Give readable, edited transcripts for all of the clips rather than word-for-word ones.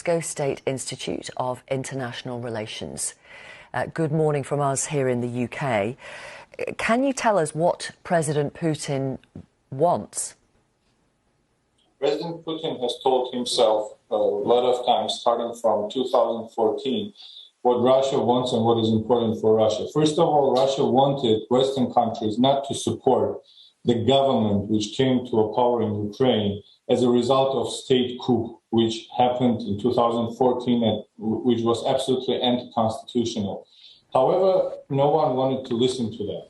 Glasgow State Institute of International Relations. Good morning from us here in the UK. Can you tell us what President Putin wants? President Putin has told himself a lot of times, starting from 2014, what Russia wants and what is important for Russia. First of all, Russia wanted Western countries not to support the government which came to a power in Ukraine as a result of state coup, which happened in 2014 and which was absolutely anti-constitutional. However, no one wanted to listen to that.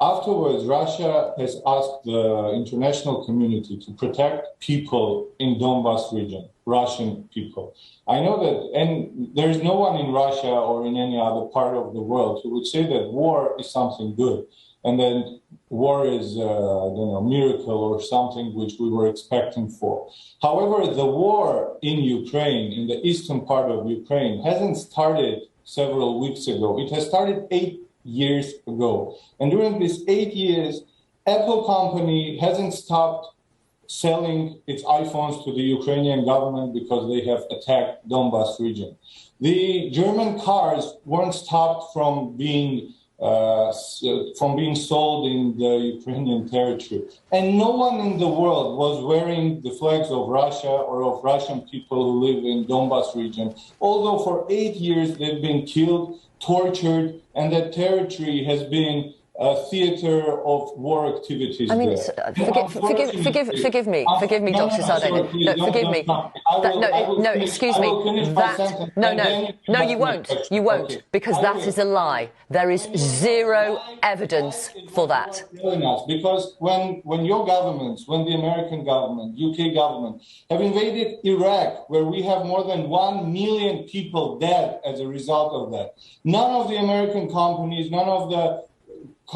Afterwards, Russia has asked the international community to protect people in Donbas region, Russian people. I know that, and there is no one in Russia or in any other part of the world who would say that war is something good, and then war is a miracle or something which we were expecting for. However, the war in Ukraine, in the eastern part of Ukraine, hasn't started several weeks ago. It has started 8 years ago. And during these 8 years, Apple company hasn't stopped selling its iPhones to the Ukrainian government because they have attacked Donbas region. The German cars weren't stopped from being sold in the Ukrainian territory. And no one in the world was wearing the flags of Russia or of Russian people who live in Donbas region, although for 8 years they've been killed, tortured, and that territory has been a theater of war activities. I mean, forgive me, Dr. Sardegna. No, forgive me. No, excuse me. No, you won't. You won't, because that is a lie. There is zero evidence for that. Because when your governments, when the American government, UK government, have invaded Iraq, where we have more than 1 million people dead as a result of that, none of the American companies, none of the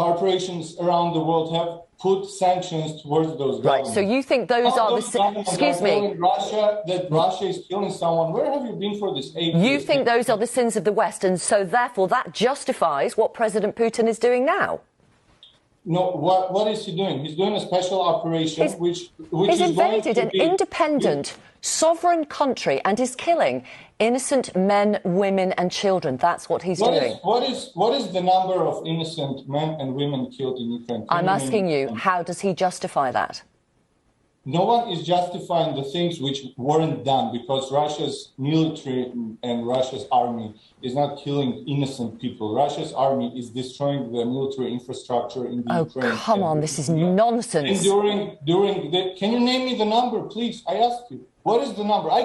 corporations around the world have put sanctions towards those governments. Right, so you think those are the... Excuse me. Russia, that Russia is killing someone. Where have you been for this 8 years? You think those are the sins of the West, and so therefore that justifies what President Putin is doing now? No, what is he doing? He's doing a special operation which he's invaded an independent, sovereign country and is killing innocent men, women and children. That's what he's doing. What is the number of innocent men and women killed in Ukraine? I'm asking you, how does he justify that? No one is justifying the things which weren't done, because Russia's military and Russia's army is not killing innocent people. Russia's army is destroying the military infrastructure in the Ukraine. Oh, come on, this is nonsense. And can you name me the number, please? I asked you. What is the number? I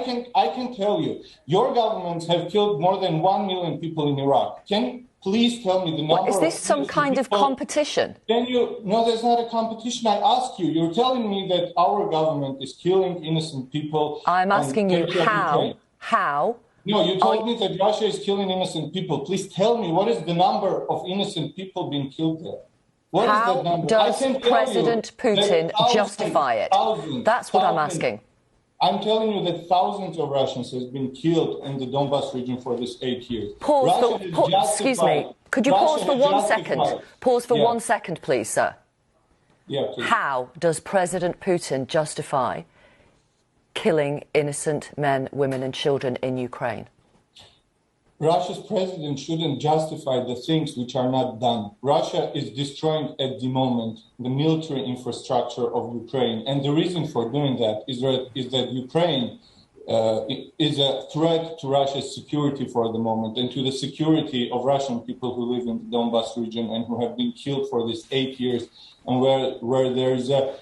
can tell you. Your governments have killed more than 1 million people in Iraq. Please tell me the number. What, is this some kind of competition? No, there's not a competition. I ask you. You're telling me that our government is killing innocent people. I'm asking you how. How? No, you told me that Russia is killing innocent people. Please tell me, what is the number of innocent people being killed there? What is that number? Does President Putin justify it? That's what I'm asking. I'm telling you that thousands of Russians have been killed in the Donbas region for this 8 years. Excuse me. Could you pause for 1 second? Pause for 1 second, please, sir. Yeah, please. How does President Putin justify killing innocent men, women and children in Ukraine? Russia's president shouldn't justify the things which are not done. Russia is destroying at the moment the military infrastructure of Ukraine. And the reason for doing that is that Ukraine is a threat to Russia's security for the moment, and to the security of Russian people who live in the Donbas region and who have been killed for these 8 years, and where there is a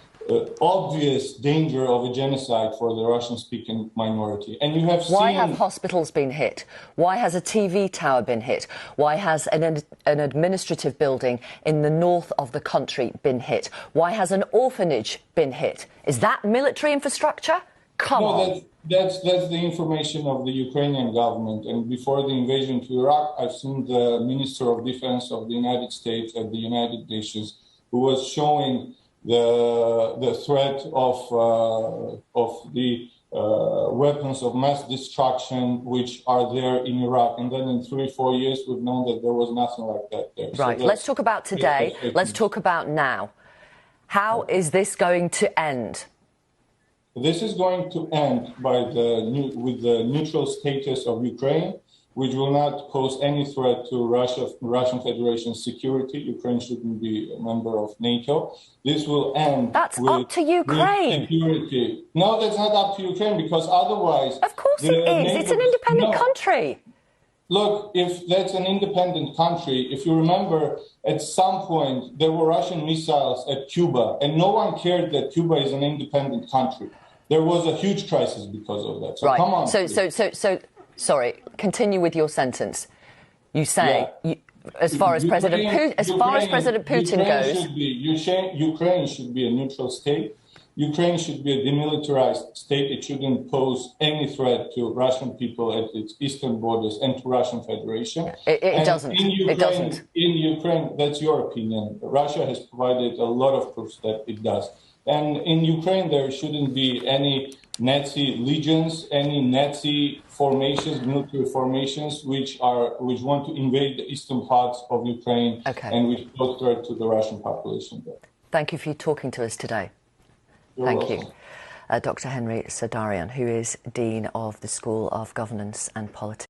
obvious danger of a genocide for the Russian-speaking minority. And you have seen... Why have hospitals been hit? Why has a TV tower been hit? Why has an administrative building in the north of the country been hit? Why has an orphanage been hit? Is that military infrastructure? Come on. That's the information of the Ukrainian government. And before the invasion to Iraq, I've seen the Minister of Defense of the United States at the United Nations, who was showing the threat of the weapons of mass destruction which are there in Iraq. And then in 3-4 years, we've known that there was nothing like that there. Right. So let's talk about today. Let's talk about now. How is this going to end? This is going to end with the neutral status of Ukraine, which will not pose any threat to Russian Federation's security. Ukraine shouldn't be a member of NATO. This will end. That's up to Ukraine. Security. No, that's not up to Ukraine, because otherwise... Of course it is. It's an independent country. Look, if that's an independent country, if you remember, at some point there were Russian missiles at Cuba, and no one cared that Cuba is an independent country. There was a huge crisis because of that. So right. Come on. So, sorry. Continue with your sentence. You say, as far as President Putin goes, Ukraine should be a neutral state. Ukraine should be a demilitarized state. It shouldn't pose any threat to Russian people at its eastern borders and to Russian Federation. It doesn't. It doesn't. In Ukraine, that's your opinion. Russia has provided a lot of proofs that it does. And in Ukraine, there shouldn't be any Nazi legions, any Nazi formations, military formations, which want to invade the eastern parts of Ukraine and which pose threat to the Russian population there. Thank you for talking to us today. Thank you. Dr. Henry Sadarian, who is Dean of the School of Governance and Politics.